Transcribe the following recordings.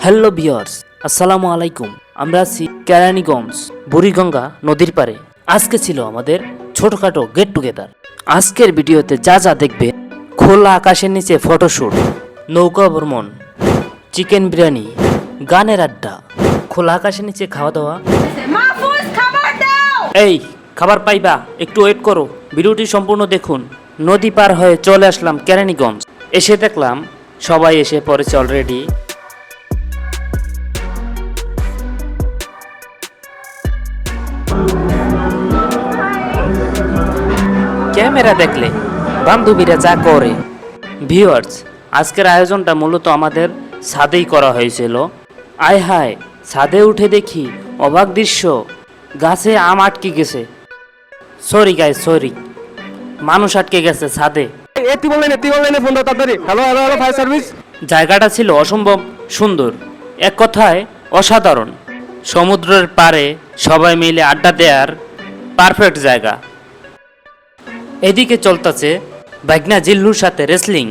Hello viewers, আসসালামু আলাইকুম। আমরা আছি কেরানীগঞ্জ বুড়িগঙ্গা নদীর পাড়ে। আজকে ছিল আমাদের ছোটখাটো গেট টুগেদার। আজকের ভিডিওতে যা যা দেখবে: খোলা আকাশের নিচে ফটোশ্যুট, নৌকা ভ্রমণ, চিকেন বিরিয়ানি, গানের আড্ডা, খোলা আকাশের নিচে খাওয়া দাওয়া। এই খাবার পাইবা, একটু ওয়েট করো, ভিডিওটি সম্পূর্ণ দেখুন। নদী পার হয়ে চলে আসলাম কেরানীগঞ্জ। এসে দেখলাম সবাই এসে পড়েছে অলরেডি। ক্যামেরা দেখলে বান্ধবীরা যা করে। ভিউয়ার্স, আজকের আয়োজনটা মূলত আমাদের ছাদেই করা হয়েছিল। আয় হায়, ছাদে উঠে দেখি অবাক দৃশ্য, গাছে আম আটকে গেছে। সরি গাইস, সরি, মানুষ আটকে গেছে ছাদে। জায়গাটা ছিল অসম্ভব সুন্দর, এক কথায় অসাধারণ। সমুদ্রের পাড়ে সবাই মিলে আড্ডা দেওয়ার পারফেক্ট জায়গা। এদিকে চলতেছে ভাগ্না জিল্লুর সাথে রেসলিং।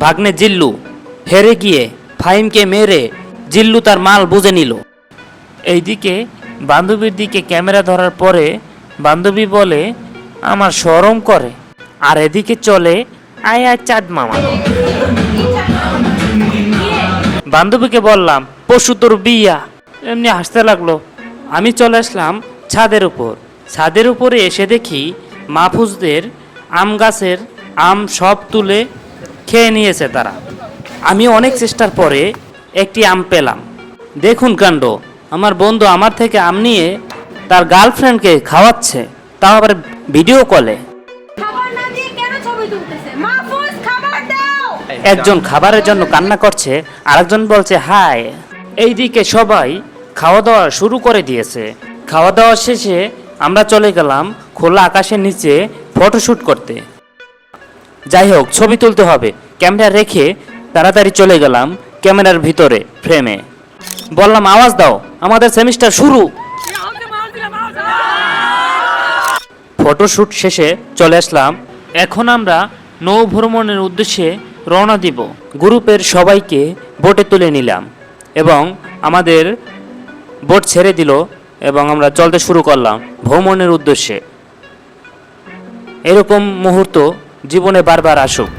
ভাগ্নে জিল্লু হেরে গিয়ে ফাহিমকে মেরে জিল্লু তার মাল বুঝে নিল। এইদিকে বান্ধবীর দিকে ক্যামেরা ধরার পরে বান্ধবী বলে আমার শরম করে, আর এদিকে চলে আয়া চাঁদ মামা। বান্ধবীকে বললাম পশু তোর বিয়া, এমনি হাসতে লাগলো। আমি চলে আসলাম ছাদের উপর। ছাদের উপরে এসে দেখি মাহফুজদের আম গাছের আম সব তুলে খেয়ে নিয়েছে তারা। আমি অনেক চেষ্টার পরে একটি আম পেলাম। দেখুন কাণ্ড, আমার বন্ধু আমার থেকে আম নিয়ে তার গার্লফ্রেন্ডকে খাওয়াচ্ছে, তাও আবার ভিডিও কলে। একজন খাবারের জন্য কান্না করছে, আরেকজন বলছে হাই। এইদিকে সবাই খাওয়া দাওয়া শুরু করে দিয়েছে। খাওয়া দাওয়া শেষে আমরা চলে গেলাম খোলা আকাশের নিচে ফটোশ্যুট করতে। যাই হোক, ছবি তুলতে হবে, ক্যামেরা রেখে তাড়াতাড়ি চলে গেলাম ক্যামেরার ভিতরে ফ্রেমে। বললাম আওয়াজ দাও, আমাদের সেমিস্টার শুরু। ফটোশ্যুট শেষে চলে আসলাম। এখন আমরা নৌ ভ্রমণের উদ্দেশ্যে রওনা দিব। গ্রুপের সবাইকে বোটে তুলে নিলাম এবং আমাদের বোট ছেড়ে দিল এবং আমরা চলতে শুরু করলাম ভ্রমণের উদ্দেশ্যে। এরকম মুহূর্ত জীবনে বারবার আসুক।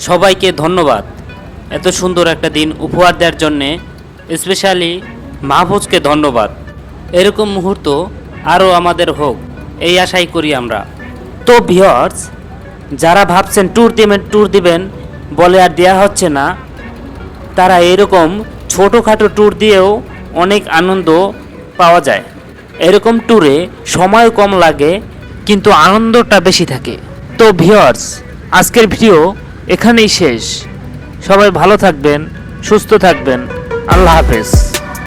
সবাইকে ধন্যবাদ এত সুন্দর একটা দিন উপহার দেওয়ার জন্যে। স্পেশালি মাহফুজকে ধন্যবাদ। এরকম মুহূর্ত আরও আমাদের হোক, এই আশাই করি আমরা। তো ভিউয়ার্স, যারা ভাবছেন ট্যুর দিবেন বলে আর দেওয়া হচ্ছে না, তারা এরকম ছোটোখাটো ট্যুর দিয়েও অনেক আনন্দ পাওয়া যায়। এরকম ট্যুরে সময় কম লাগে কিন্তু আনন্দটা বেশি থাকে। তো ভিউয়ার্স, আজকের ভিডিও এখানেই শেষ। সবাই ভালো থাকবেন, সুস্থ থাকবেন। আল্লাহ হাফেজ।